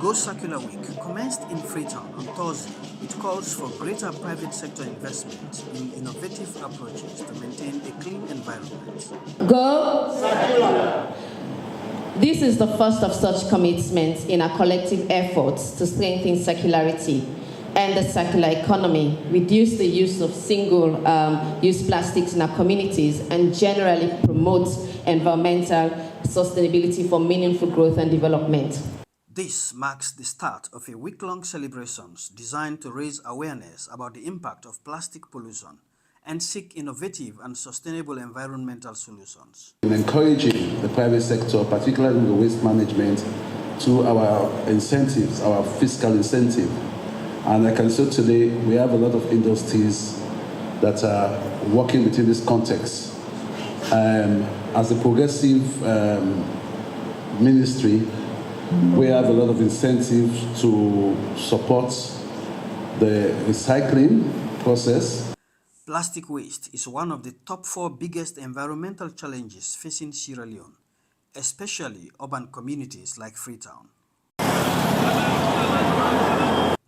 Go Circular Week commenced in Freetown on Thursday. It calls for greater private sector investment in innovative approaches to maintain a clean environment. Go Circular! This is the first of such commitments in our collective efforts to strengthen circularity and the circular economy, reduce the use of single-use plastics in our communities, and generally promote environmental sustainability for meaningful growth and development. This marks the start of a week-long celebrations designed to raise awareness about the impact of plastic pollution and seek innovative and sustainable environmental solutions. In encouraging the private sector, particularly in the waste management, to our incentives, our fiscal incentive. And I can say today we have a lot of industries that are working within this context. As a progressive ministry, we have a lot of incentives to support the recycling process. Plastic waste is one of the top 4 biggest environmental challenges facing Sierra Leone, especially urban communities like Freetown.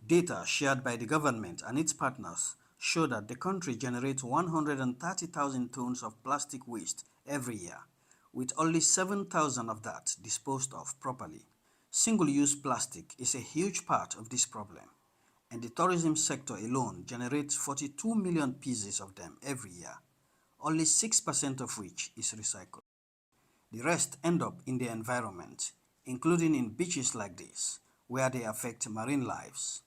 Data shared by the government and its partners show that the country generates 130,000 tons of plastic waste every year, with only 7,000 of that disposed of properly. Single-use plastic is a huge part of this problem, and the tourism sector alone generates 42 million pieces of them every year, only 6% of which is recycled. The rest end up in the environment, including in beaches like this, where they affect marine lives.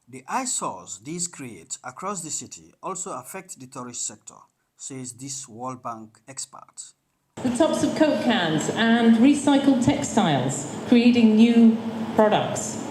The eyesores these create across the city also affect the tourist sector, says this World Bank expert. The tops of Coke cans and recycled textiles, creating new products.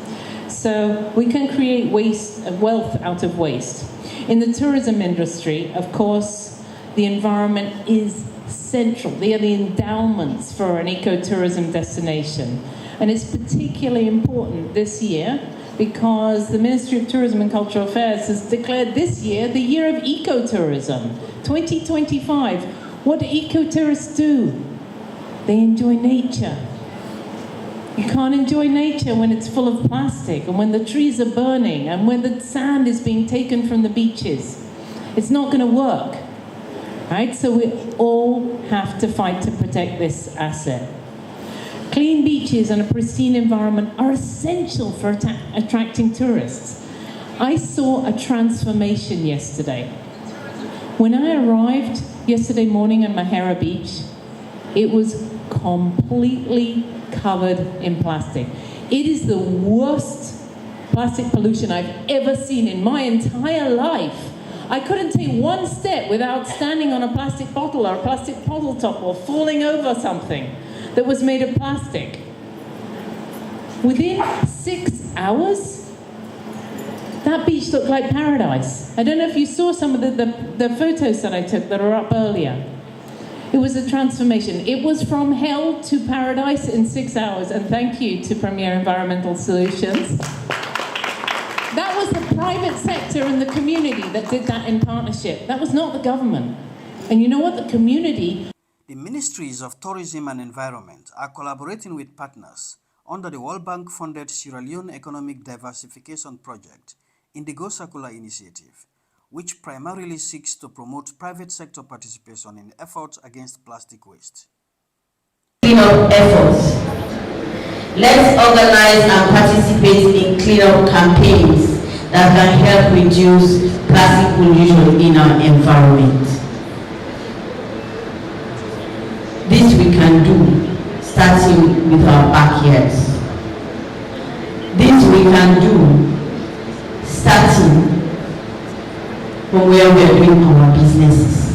So we can create wealth out of waste. In the tourism industry, of course, the environment is central. They are the endowments for an ecotourism destination. And it's particularly important this year because the Ministry of Tourism and Cultural Affairs has declared this year the year of ecotourism, 2025. What do ecotourists do? They enjoy nature. You can't enjoy nature when it's full of plastic and when the trees are burning and when the sand is being taken from the beaches. It's not going to work, right? So we all have to fight to protect this asset. Clean beaches and a pristine environment are essential for attracting tourists. I saw a transformation yesterday. When I arrived yesterday morning at Mahera Beach, it was completely covered in plastic. It is the worst plastic pollution I've ever seen in my entire life. I couldn't take one step without standing on a plastic bottle or a plastic bottle top or falling over something that was made of plastic. Within 6 hours, that beach looked like paradise. I don't know if you saw some of the photos that I took that are up earlier. It was a transformation. It was from hell to paradise in 6 hours, and thank you to Premier Environmental Solutions. That was the private sector and the community that did that in partnership. That was not the government. And you know what? The community... The Ministries of Tourism and Environment are collaborating with partners under the World Bank-funded Sierra Leone Economic Diversification Project in the Go Circular initiative, which primarily seeks to promote private sector participation in efforts against plastic waste. Cleanup efforts. Let's organize and participate in cleanup campaigns that can help reduce plastic pollution in our environment. This we can do, starting with our backyards. This we can do, starting from where we are doing our businesses.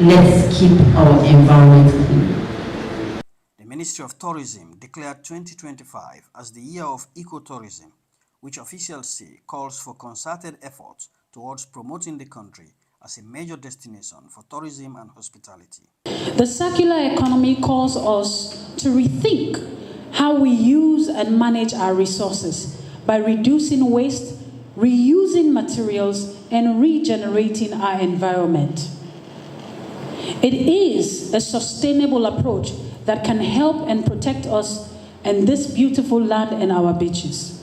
Let's keep our environment clean. The Ministry of Tourism declared 2025 as the year of ecotourism, which officials say calls for concerted efforts towards promoting the country as a major destination for tourism and hospitality. The circular economy calls us to rethink how we use and manage our resources by reducing waste, reusing materials, and regenerating our environment. It is a sustainable approach that can help and protect us and this beautiful land and our beaches.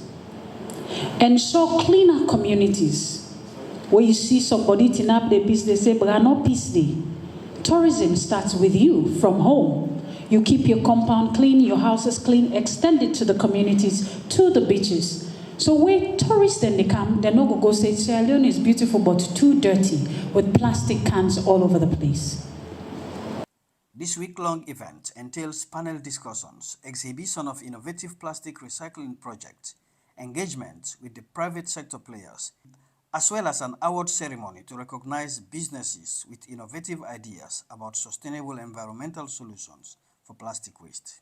Ensure cleaner communities. Where you see somebody tin up the peace, they say, but no peace day. Tourism starts with you from home. You keep your compound clean, your houses clean, extend it to the communities, to the beaches. So when tourists then they come, they're not going to go say, Sierra Leone is beautiful but too dirty with plastic cans all over the place. This week-long event entails panel discussions, exhibition of innovative plastic recycling projects, engagement with the private sector players, as well as an award ceremony to recognize businesses with innovative ideas about sustainable environmental solutions for plastic waste.